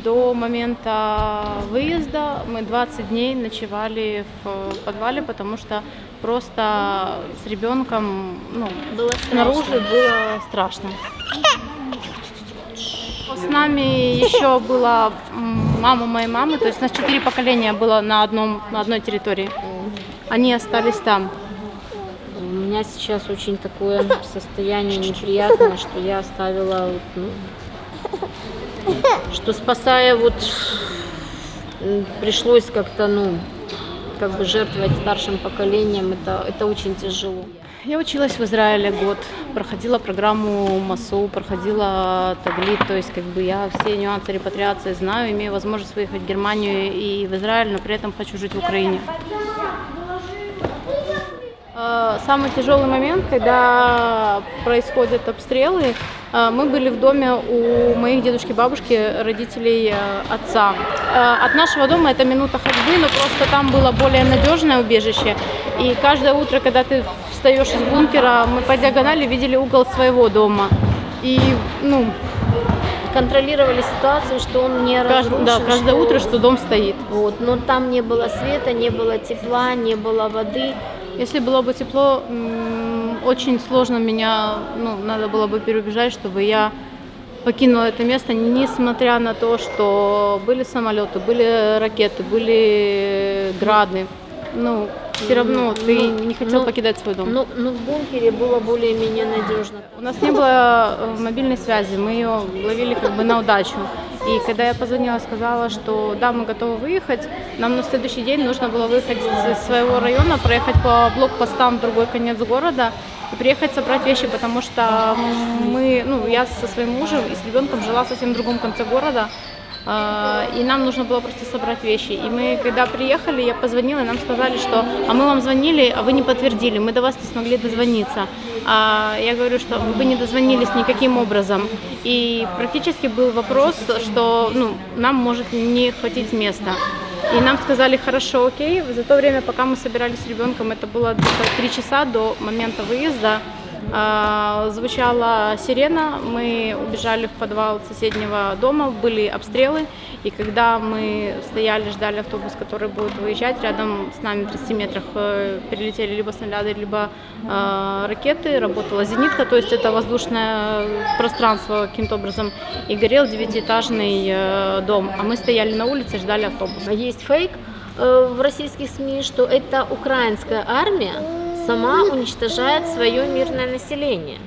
до момента выезда мы 20 дней ночевали в подвале, потому что просто с ребенком, Было снаружи было страшно. С нами еще была мама моей мамы, то есть у нас 4 поколения было на одной территории. Они остались там. У меня сейчас очень такое состояние неприятное, что я оставила, что спасая, пришлось как-то, жертвовать старшим поколением, это очень тяжело. Я училась в Израиле год, проходила программу МАСУ, проходила Таглит, то есть я все нюансы репатриации знаю, имею возможность выехать в Германию и в Израиль, но при этом хочу жить в Украине. Самый тяжелый момент, когда происходят обстрелы, мы были в доме у моих дедушки и бабушки, родителей отца. От нашего дома это минута ходьбы, но просто там было более надежное убежище. И каждое утро, когда ты встаешь из бункера, мы по диагонали видели угол своего дома. И, контролировали ситуацию, что он не разрушен. Да, каждое утро, что дом стоит. Но там не было света, не было тепла, не было воды. Если было бы тепло, очень сложно меня, надо было бы переубеждать, чтобы я покинула это место, несмотря на то, что были самолеты, были ракеты, были грады. Все равно ты не хотел покидать свой дом. Но в бункере было более-менее надежно. У нас не было мобильной связи, мы ее ловили на удачу. И когда я позвонила, сказала, что да, мы готовы выехать, нам на следующий день нужно было выехать из своего района, проехать по блокпостам в другой конец города и приехать собрать вещи, потому что я со своим мужем и с ребенком жила в совсем другом конце города. И нам нужно было просто собрать вещи. И мы, когда приехали, я позвонила, и нам сказали, что мы вам звонили, а вы не подтвердили, мы до вас не смогли дозвониться. Я говорю, что вы бы не дозвонились никаким образом. И практически был вопрос, что нам может не хватить места. И нам сказали, хорошо, окей. За то время, пока мы собирались с ребенком, это было где-то 3 часа до момента выезда, звучала сирена, мы убежали в подвал соседнего дома, были обстрелы, и когда мы стояли, ждали автобус, который будет выезжать, рядом с нами в 30 метрах перелетели либо снаряды, либо ракеты, работала зенитка, то есть это воздушное пространство каким-то образом, и горел 9-этажный дом, а мы стояли на улице, ждали автобуса. Есть фейк в российских СМИ, что это украинская армия сама уничтожает свое мирное население.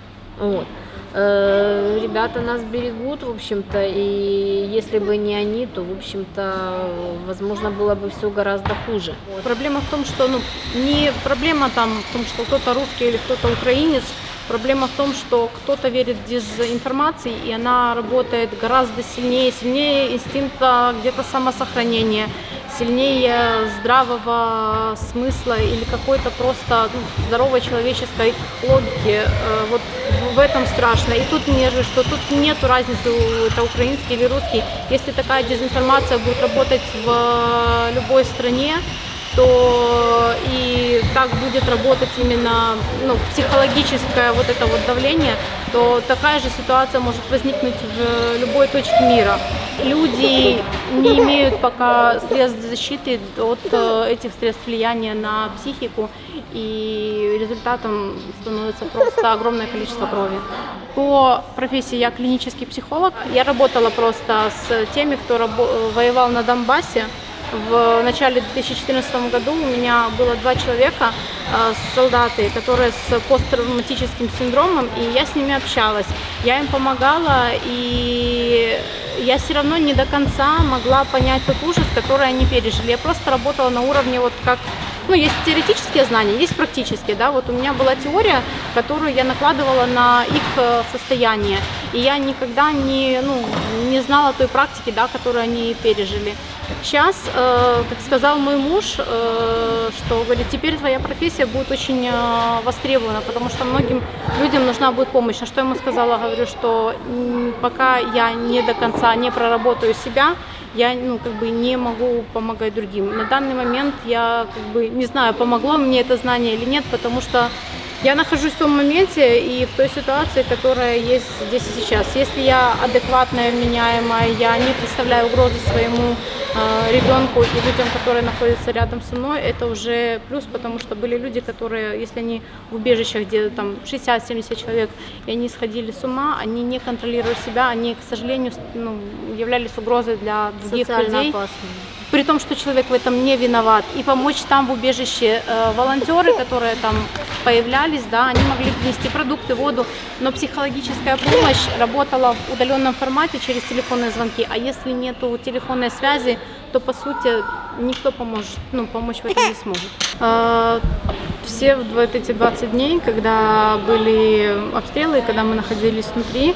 Ребята нас берегут, в общем-то, и если бы не они, то, в общем-то, возможно, было бы все гораздо хуже. Проблема в том, что не проблема в том, что кто-то русский или кто-то украинец. Проблема в том, что кто-то верит в дезинформации, и она работает гораздо сильнее инстинкта где-то самосохранения, сильнее здравого смысла или какой-то просто здоровой человеческой логики. Вот в этом страшно. И тут что тут нет разницы, это украинский или русский. Если такая дезинформация будет работать в любой стране, то и так будет работать именно психологическое это давление, то такая же ситуация может возникнуть в любой точке мира. Люди не имеют пока средств защиты от этих средств влияния на психику, и результатом становится просто огромное количество крови. По профессии я клинический психолог. Я работала просто с теми, кто воевал на Донбассе. В начале 2014 году у меня было 2 человека, солдаты, которые с посттравматическим синдромом, и я с ними общалась. Я им помогала, и я все равно не до конца могла понять тот ужас, который они пережили. Я просто работала на уровне есть теоретические знания, есть практические, у меня была теория, которую я накладывала на их состояние, и я никогда не знала той практики, которую они пережили. Сейчас, как сказал мой муж, что говорит, теперь твоя профессия будет очень востребована, потому что многим людям нужна будет помощь. На что я ему сказала, говорю, что пока я не до конца не проработаю себя, я не могу помогать другим. На данный момент я не знаю, помогло мне это знание или нет, потому что Я нахожусь в том моменте и в той ситуации, которая есть здесь и сейчас. Если я адекватная, вменяемая, я не представляю угрозы своему ребенку и людям, которые находятся рядом со мной, это уже плюс, потому что были люди, которые, если они в убежищах, где там 60-70 человек, и они сходили с ума, они не контролируя себя, они, к сожалению, являлись угрозой для других Социально людей. опасными. При том, что человек в этом не виноват. И помочь там в убежище волонтеры, которые там появлялись, да, они могли принести продукты, воду, но психологическая помощь работала в удаленном формате через телефонные звонки. А если нету телефонной связи, то по сути никто помочь в этом не сможет. Все вот эти 20 дней, когда были обстрелы, когда мы находились внутри,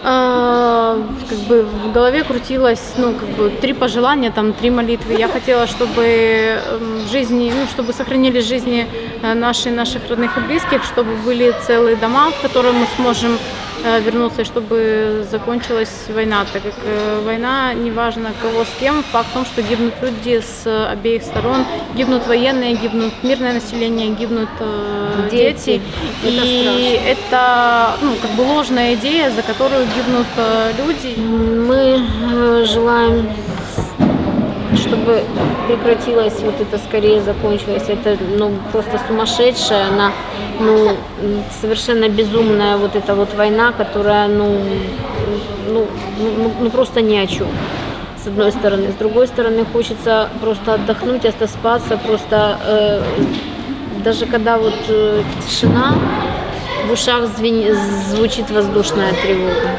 как бы в голове крутилось, три пожелания, там 3 молитвы. Я хотела, чтобы в жизни, чтобы сохранились жизни наших родных и близких, чтобы были целые дома, в которые мы сможем вернуться, и чтобы закончилась война, так как война, неважно кого с кем, факт в том, что гибнут люди с обеих сторон, гибнут военные, гибнут мирное население, гибнут дети. И это ложная идея, за которую гибнут люди. Мы желаем, чтобы прекратилось вот это, скорее закончилось. Это просто сумасшедшая, она совершенно безумная вот эта вот война, которая просто ни о чем. С одной стороны, с другой стороны, хочется просто отдохнуть, отоспаться, просто даже когда вот тишина, в ушах звучит воздушная тревога.